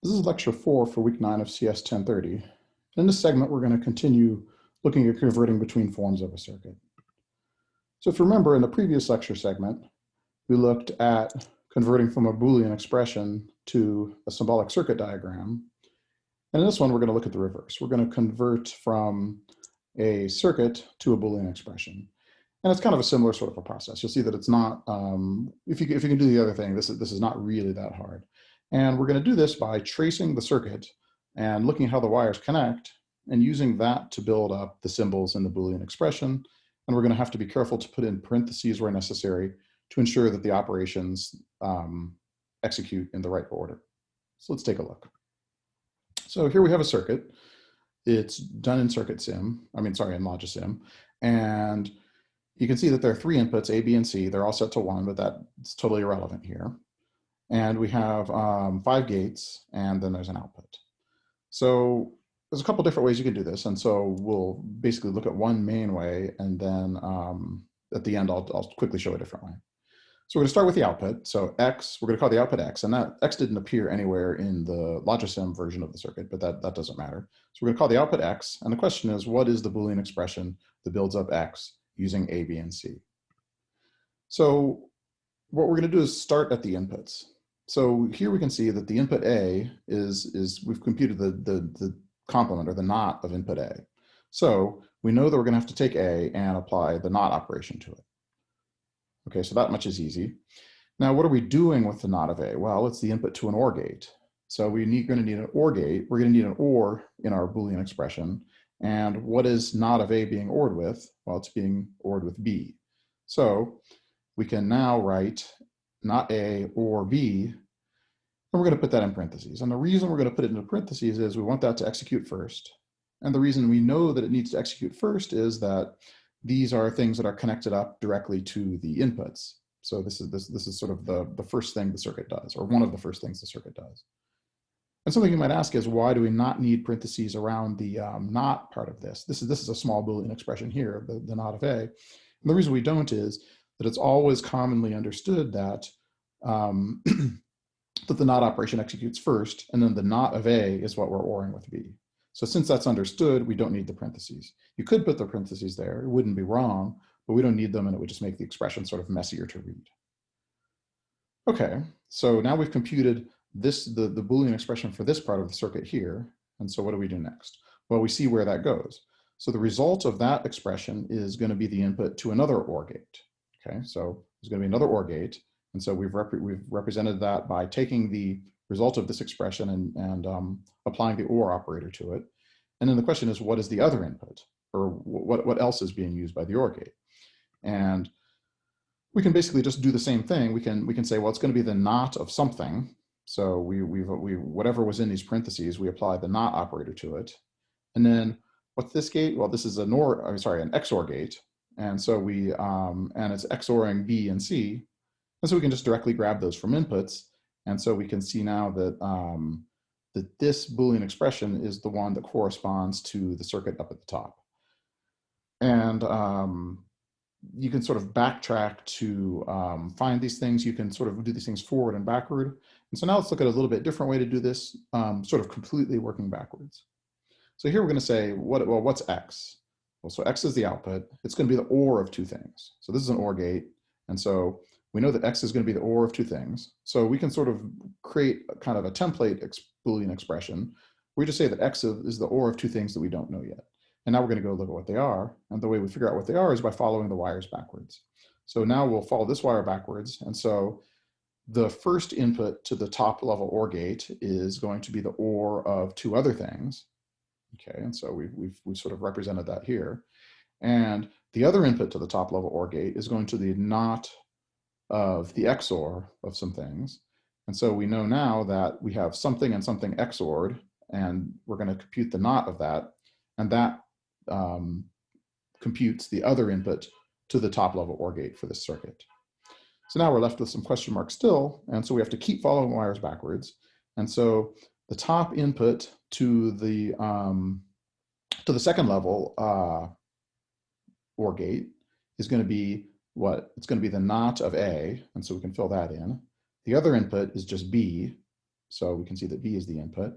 This is lecture 4 for week 9 of CS 1030. In this segment, we're going to continue looking at converting between forms of a circuit. So if you remember, in the previous lecture segment, we looked at converting from a Boolean expression to a symbolic circuit diagram. And in this one, we're going to look at the reverse. We're going to convert from a circuit to a Boolean expression. And it's kind of a similar sort of a process. You'll see that it's not, if you can do the other thing, this is not really that hard. And we're going to do this by tracing the circuit and looking at how the wires connect and using that to build up the symbols in the Boolean expression. And we're going to have to be careful to put in parentheses where necessary to ensure that the operations execute in the right order. So let's take a look. So here we have a circuit. It's done in in Logisim. And you can see that there are 3 inputs, A, B, and C. They're all set to 1, but that's totally irrelevant here. And we have 5 gates, and then there's an output. So there's a couple different ways you can do this. And so we'll basically look at one main way, and then at the end, I'll quickly show a different way. So we're going to start with the output. So X, we're going to call the output X, and that X didn't appear anywhere in the Logisim version of the circuit, but that doesn't matter. So we're going to call the output X, and the question is, what is the Boolean expression that builds up X using A, B, and C? So what we're going to do is start at the inputs. So here we can see that the input A is we've computed the complement or the NOT of input A. So we know that we're going to have to take A and apply the NOT operation to it. Okay, so that much is easy. Now, what are we doing with the NOT of A? Well, it's the input to an OR gate. So we're going to need an OR gate. We're going to need an OR in our Boolean expression. And what is NOT of A being ORed with? Well, it's being ORed with B. So we can now write not A or B, and we're going to put that in parentheses. And the reason we're going to put it into parentheses is we want that to execute first. And the reason we know that it needs to execute first is that these are things that are connected up directly to the inputs. So this is sort of the first thing the circuit does, or one of the first things the circuit does. And something you might ask is, why do we not need parentheses around the not part of this? This is a small Boolean expression here, the not of A. And the reason we don't is that it's always commonly understood that that the not operation executes first, and then the not of A is what we're ORing with B. So since that's understood, we don't need the parentheses. You could put the parentheses there, it wouldn't be wrong, but we don't need them, and it would just make the expression sort of messier to read. Okay, so now we've computed the Boolean expression for this part of the circuit here, and so what do we do next? Well, we see where that goes. So the result of that expression is going to be the input to another OR gate. Okay, so there's going to be another OR gate, and so we've represented that by taking the result of this expression and applying the OR operator to it. And then the question is, what is the other input? Or what else is being used by the OR gate? And we can basically just do the same thing. We can say, well, it's going to be the not of something. So we whatever was in these parentheses, we apply the not operator to it. And then what's this gate? Well, this is an XOR gate. And so and it's XORing B and C. And so we can just directly grab those from inputs. And so we can see now that, that this Boolean expression is the one that corresponds to the circuit up at the top. And you can sort of backtrack to find these things. You can sort of do these things forward and backward. And so now let's look at a little bit different way to do this, sort of completely working backwards. So here we're going to say, what's X? Well, so X is the output. It's going to be the OR of 2 things. So this is an OR gate. And so we know that X is going to be the OR of 2 things. So we can sort of create a kind of a template Boolean expression. We just say that X is the OR of 2 things that we don't know yet. And now we're going to go look at what they are. And the way we figure out what they are is by following the wires backwards. So now we'll follow this wire backwards. And so the first input to the top level OR gate is going to be the OR of 2 other things. Okay, and so we've sort of represented that here. And the other input to the top level OR gate is going to the not of the XOR of some things. And so we know now that we have something and something XORed, and we're going to compute the not of that, and that computes the other input to the top level OR gate for this circuit. So now we're left with some question marks still, and so we have to keep following wires backwards. And so the top input to the second level OR gate is going to be what? It's going to be the not of A, and so we can fill that in. The other input is just B, So we can see that V is the input.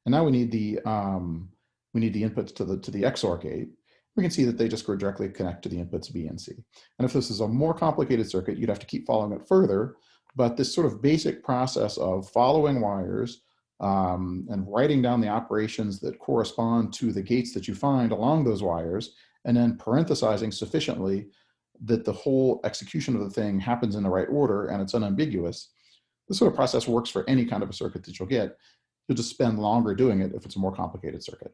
And now we need the inputs to the XOR gate. We can see that they just go directly connect to the inputs B and C. And if this is a more complicated circuit, you'd have to keep following it further. But this sort of basic process of following wires and writing down the operations that correspond to the gates that you find along those wires, and then parenthesizing sufficiently that the whole execution of the thing happens in the right order and it's unambiguous. This sort of process works for any kind of a circuit that you'll get. You'll just spend longer doing it if it's a more complicated circuit.